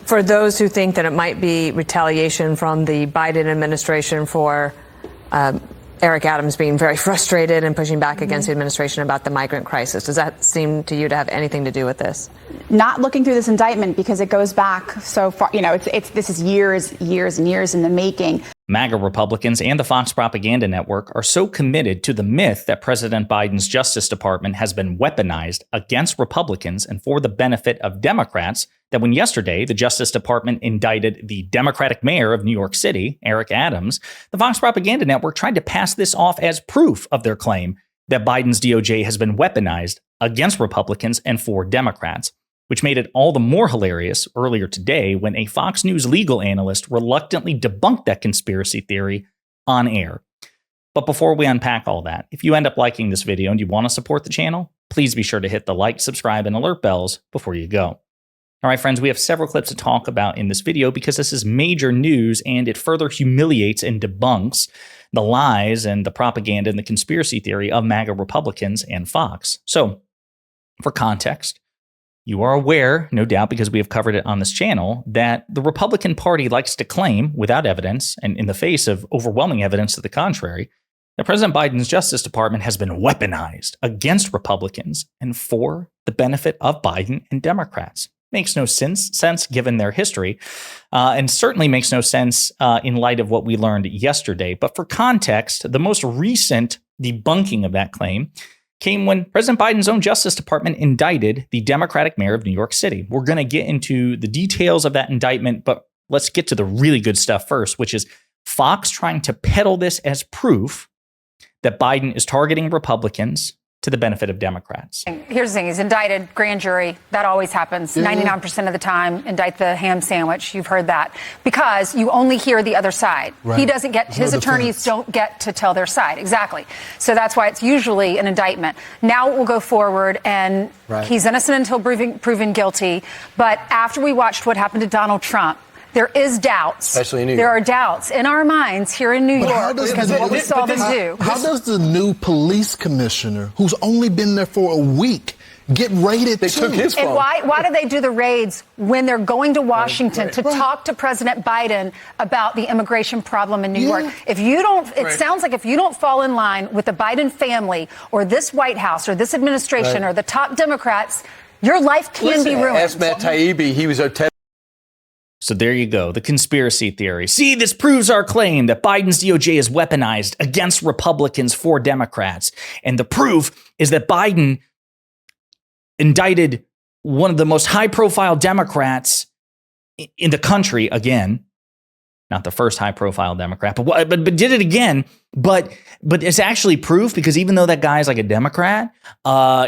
For those who think that it might be retaliation from the Biden administration for Eric Adams being very frustrated and pushing back against the administration about the migrant crisis, does that seem to you to have anything to do with this? Not looking through this indictment because it goes back so far. You know, this is years and years in the making. MAGA Republicans and the Fox propaganda network are so committed to the myth that President Biden's Justice Department has been weaponized against Republicans and for the benefit of Democrats that when yesterday the Justice Department indicted the Democratic mayor of New York City, Eric Adams, the Fox propaganda network tried to pass this off as proof of their claim that Biden's DOJ has been weaponized against Republicans and for Democrats, which made it all the more hilarious earlier today when a Fox News legal analyst reluctantly debunked that conspiracy theory on air. But before we unpack all that, if you end up liking this video and you want to support the channel, please be sure to hit the like, subscribe, and alert bells before you go. All right, friends, we have several clips to talk about in this video because this is major news and it further humiliates and debunks the lies and the propaganda and the conspiracy theory of MAGA Republicans and Fox. So, for context, you are aware, no doubt, because we have covered it on this channel, that the Republican Party likes to claim, without evidence and in the face of overwhelming evidence to the contrary, that President Biden's Justice Department has been weaponized against Republicans and for the benefit of Biden and Democrats. Makes no sense given their history, and certainly makes no sense in light of what we learned yesterday. But for context, the most recent debunking of that claim came when President Biden's own Justice Department indicted the Democratic mayor of New York City. We're going to get into the details of that indictment, but let's get to the really good stuff first, which is Fox trying to peddle this as proof that Biden is targeting Republicans to the benefit of Democrats. Here's the thing. He's indicted, grand jury. That always happens. 99% of the time, indict the ham sandwich. You've heard that. Because you only hear the other side. Right. He doesn't get, his attorneys don't get to tell their side. Exactly. So that's why it's usually an indictment. Now it will go forward and he's innocent until proven guilty. But after we watched what happened to Donald Trump, there is doubts. Especially in New York. There are doubts in our minds here in New York because of what we saw them do. How does the new police commissioner, who's only been there for a week, get raided They took his phone. And why do they do the raids when they're going to Washington to talk to President Biden about the immigration problem in New York? If you don't, it sounds like if you don't fall in line with the Biden family or this White House or this administration or the top Democrats, your life can be ruined. Ask Matt Taibbi. He was our So there you go, the conspiracy theory. See, this proves our claim that Biden's DOJ is weaponized against Republicans for Democrats. And the proof is that Biden indicted one of the most high-profile Democrats in the country again. Not the first high-profile Democrat, but did it again. But it's actually proof because even though that guy's like a Democrat,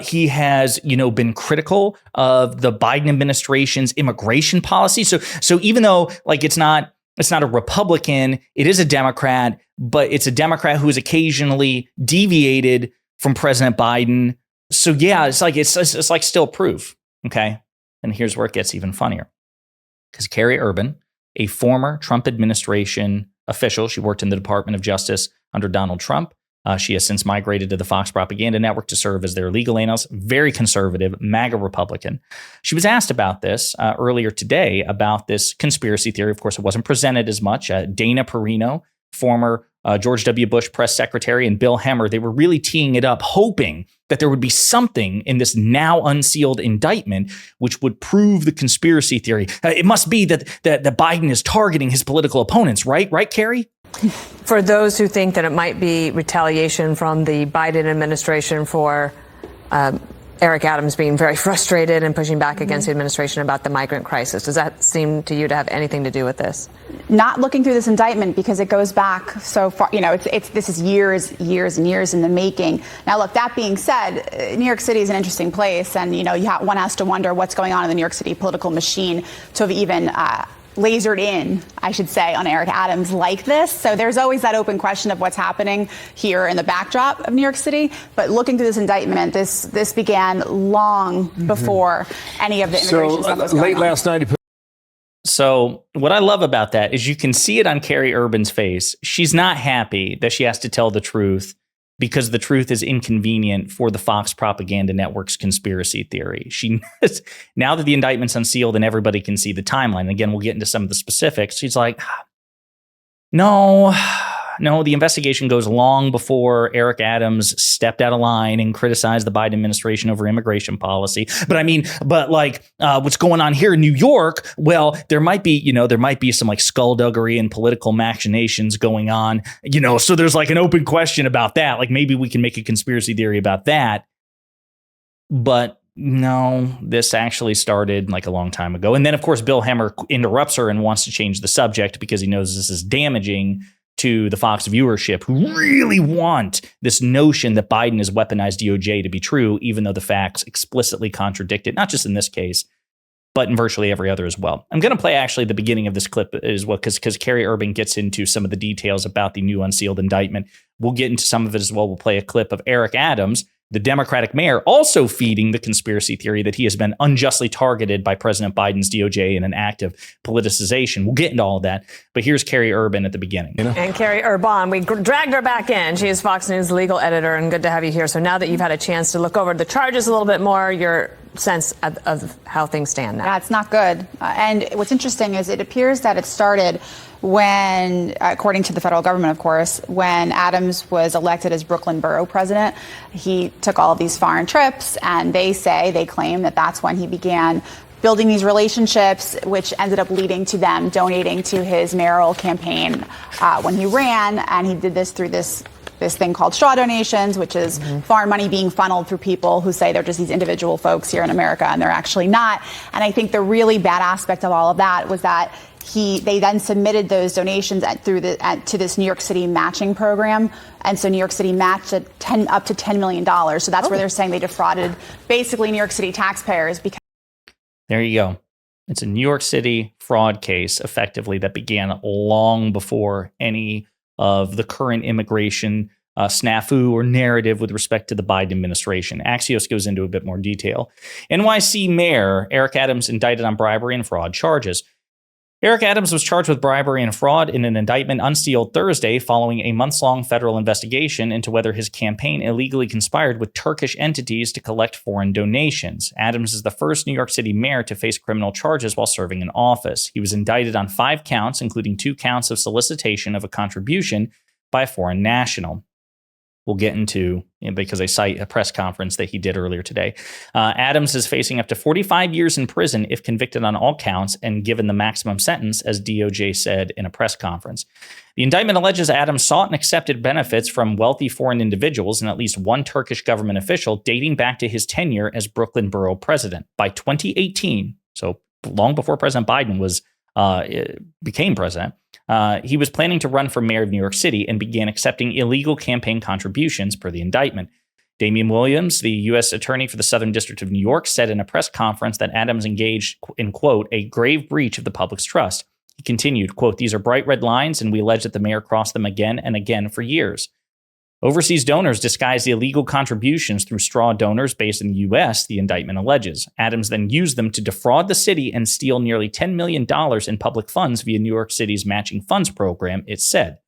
he has been critical of the Biden administration's immigration policy. So even though like it's not a Republican, it is a Democrat, but it's a Democrat who has occasionally deviated from President Biden. So yeah, it's like still proof. Okay, and here's where it gets even funnier because Kerri Urbahn, a former Trump administration official. She worked in the Department of Justice under Donald Trump. She has since migrated to the Fox propaganda network to serve as their legal analyst, very conservative, MAGA Republican. She was asked about this earlier today, about this conspiracy theory. Of course, it wasn't presented as much. Dana Perino, former George W. Bush press secretary, and Bill Hemmer, they were really teeing it up, hoping that there would be something in this now unsealed indictment which would prove the conspiracy theory. It must be that Biden is targeting his political opponents, right? Right, Kerri? For those who think that it might be retaliation from the Biden administration for Eric Adams being very frustrated and pushing back against the administration about the migrant crisis, does that seem to you to have anything to do with this? Not looking through this indictment because it goes back so far. You know, this is years and years in the making. Now, look, that being said, New York City is an interesting place, and one has to wonder what's going on in the New York City political machine to have even lasered in, I should say, on Eric Adams like this. So there's always that open question of what's happening here in the backdrop of New York City. But looking through this indictment, this began long before any of the immigration stuff was going late on. last night. So what I love about that is you can see it on Kerri Urbah's face. She's not happy that she has to tell the truth because the truth is inconvenient for the Fox propaganda network's conspiracy theory. She now that the indictment's unsealed and everybody can see the timeline, and again, we'll get into some of the specifics, she's like, no, the investigation goes long before Eric Adams stepped out of line and criticized the Biden administration over immigration policy. But what's going on here in New York? Well, there might be some like skullduggery and political machinations going on, so there's like an open question about that. Like maybe we can make a conspiracy theory about that. But no, this actually started like a long time ago. And then, of course, Bill Hemmer interrupts her and wants to change the subject because he knows this is damaging to the Fox viewership, who really want this notion that Biden has weaponized DOJ to be true, even though the facts explicitly contradict it, not just in this case, but in virtually every other as well. I'm going to play actually the beginning of this clip as well, because Kerri Urbahn gets into some of the details about the new unsealed indictment. We'll get into some of it as well. We'll play a clip of Eric Adams, the Democratic mayor, also feeding the conspiracy theory that he has been unjustly targeted by President Biden's DOJ in an act of politicization. We'll get into all of that. But here's Kerri Urbahn at the beginning. And Kerri Urbahn, we dragged her back in. She is Fox News legal editor, and good to have you here. So now that you've had a chance to look over the charges a little bit more, your sense of how things stand now. Yeah, it's not good. And what's interesting is it appears that it started when, according to the federal government, of course, when Adams was elected as Brooklyn borough president. He took all of these foreign trips, and they claim that that's when he began building these relationships, which ended up leading to them donating to his mayoral campaign when he ran. And he did this through this thing called straw donations, which is foreign money being funneled through people who say they're just these individual folks here in America, and they're actually not. And I think the really bad aspect of all of that was that they then submitted those donations to this New York City matching program. And so New York City matched up to $10 million. So that's where they're saying they defrauded basically New York City taxpayers. Because there you go. It's a New York City fraud case, effectively, that began long before any of the current immigration snafu or narrative with respect to the Biden administration. Axios goes into a bit more detail. NYC Mayor Eric Adams indicted on bribery and fraud charges. Eric Adams was charged with bribery and fraud in an indictment unsealed Thursday following a months-long federal investigation into whether his campaign illegally conspired with Turkish entities to collect foreign donations. Adams is the first New York City mayor to face criminal charges while serving in office. He was indicted on 5 counts, including 2 counts of solicitation of a contribution by a foreign national. We'll get into, because I cite a press conference that he did earlier today. Adams is facing up to 45 years in prison if convicted on all counts and given the maximum sentence, as DOJ said in a press conference. The indictment alleges Adams sought and accepted benefits from wealthy foreign individuals and at least one Turkish government official dating back to his tenure as Brooklyn borough president. By 2018, so long before President Biden became president, he was planning to run for mayor of New York City and began accepting illegal campaign contributions per the indictment. Damian Williams, the U.S. attorney for the Southern District of New York, said in a press conference that Adams engaged in, quote, a grave breach of the public's trust. He continued, quote, these are bright red lines, and we allege that the mayor crossed them again and again for years. Overseas donors disguised the illegal contributions through straw donors based in the U.S., the indictment alleges. Adams then used them to defraud the city and steal nearly $10 million in public funds via New York City's matching funds program, it said.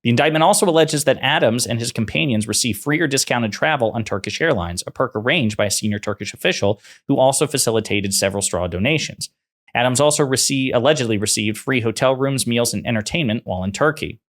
The indictment also alleges that Adams and his companions received free or discounted travel on Turkish Airlines, a perk arranged by a senior Turkish official who also facilitated several straw donations. Adams also allegedly received free hotel rooms, meals, and entertainment while in Turkey.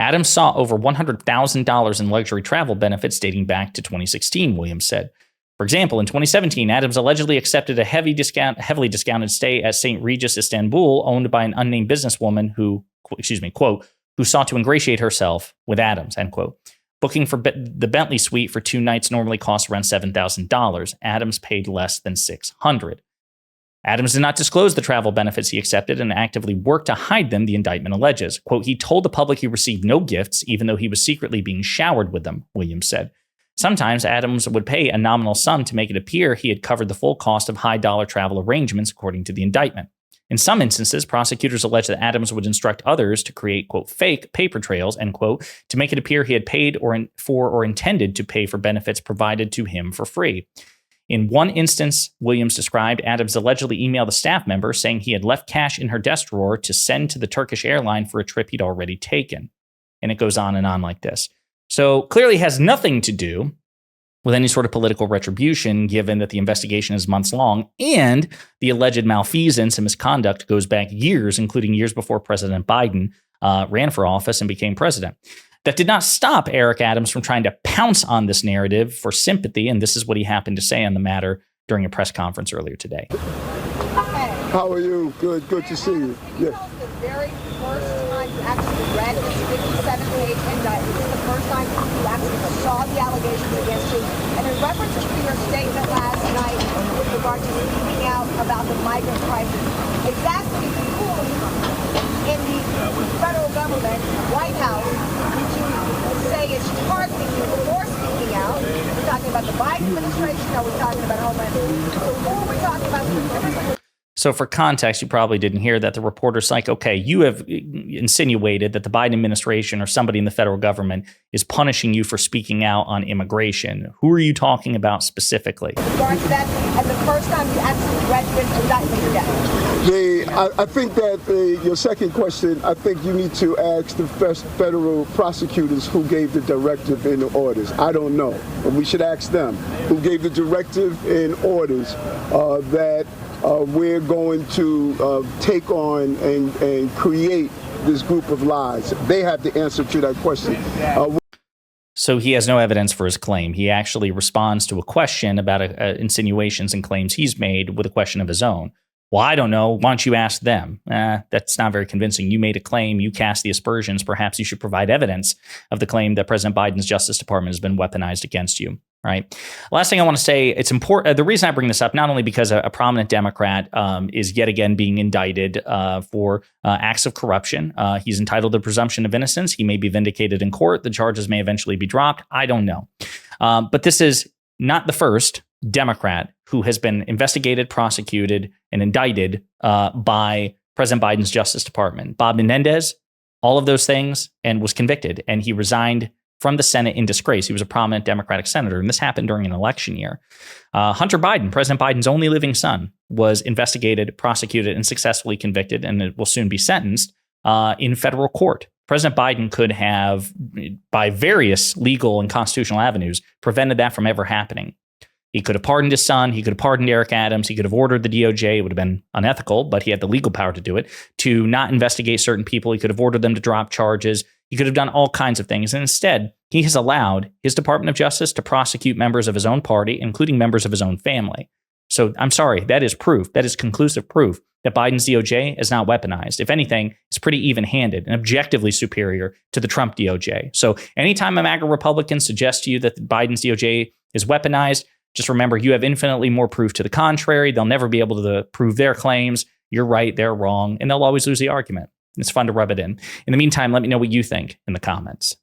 Adams saw over $100,000 in luxury travel benefits dating back to 2016, Williams said. For example, in 2017, Adams allegedly accepted a heavily discounted stay at St. Regis Istanbul, owned by an unnamed businesswoman who, quote, who sought to ingratiate herself with Adams, end quote. Booking for the Bentley suite for 2 nights normally costs around $7,000. Adams paid less than $600. Adams did not disclose the travel benefits he accepted and actively worked to hide them, the indictment alleges. Quote, he told the public he received no gifts, even though he was secretly being showered with them, Williams said. Sometimes Adams would pay a nominal sum to make it appear he had covered the full cost of high-dollar travel arrangements, according to the indictment. In some instances, prosecutors allege that Adams would instruct others to create, quote, fake paper trails, end quote, to make it appear he had paid or intended to pay for benefits provided to him for free. In one instance, Williams described, Adams allegedly emailed a staff member saying he had left cash in her desk drawer to send to the Turkish airline for a trip he'd already taken. And it goes on and on like this. So clearly has nothing to do with any sort of political retribution, given that the investigation is months long and the alleged malfeasance and misconduct goes back years, including years before President Biden ran for office and became president. That did not stop Eric Adams from trying to pounce on this narrative for sympathy, and this is what he happened to say on the matter during a press conference earlier today. How are you? Good to see you. Yeah. The very first time you actually read this 57-page indictment, this is the first time you actually saw the allegations against you. And in reference to your statement last night with regard to speaking out about the migrant crisis, exactly who in the federal government, White House, would you say is targeting you for speaking out? We're talking about the Biden administration, or we're talking about Homeland Security? So who are we talking about? So for context, you probably didn't hear that the reporter's like, okay, you have insinuated that the Biden administration or somebody in the federal government is punishing you for speaking out on immigration. Who are you talking about specifically? Regarding that, and the first time you actually read this indictment today. I think that your second question, I think you need to ask the federal prosecutors who gave the directive and the orders. I don't know. But we should ask them who gave the directive and orders that we're going to take on and create this group of lies. They have the answer to that question. So he has no evidence for his claim. He actually responds to a question about insinuations and claims he's made with a question of his own. Well, I don't know. Why don't you ask them? That's not very convincing. You made a claim. You cast the aspersions. Perhaps you should provide evidence of the claim that President Biden's Justice Department has been weaponized against you. Right. Last thing I want to say, it's important. The reason I bring this up, not only because a prominent Democrat is yet again being indicted for acts of corruption. He's entitled to presumption of innocence. He may be vindicated in court. The charges may eventually be dropped. I don't know. But this is not the first Democrat who has been investigated, prosecuted, and indicted by President Biden's Justice Department. Bob Menendez, all of those things, and was convicted. And he resigned from the Senate in disgrace. He was a prominent Democratic senator, and this happened during an election year. Hunter Biden, President Biden's only living son, was investigated, prosecuted, and successfully convicted, and it will soon be sentenced in federal court. President Biden could have, by various legal and constitutional avenues, prevented that from ever happening. He could have pardoned his son. He could have pardoned Eric Adams. He could have ordered the DOJ. It would have been unethical, but he had the legal power to do it, to not investigate certain people. He could have ordered them to drop charges. He could have done all kinds of things. And instead, he has allowed his Department of Justice to prosecute members of his own party, including members of his own family. So I'm sorry, that is proof. That is conclusive proof that Biden's DOJ is not weaponized. If anything, it's pretty even-handed and objectively superior to the Trump DOJ. So anytime a MAGA Republican suggests to you that Biden's DOJ is weaponized, just remember, you have infinitely more proof to the contrary. They'll never be able to prove their claims. You're right, they're wrong, and they'll always lose the argument. It's fun to rub it in. In the meantime, let me know what you think in the comments.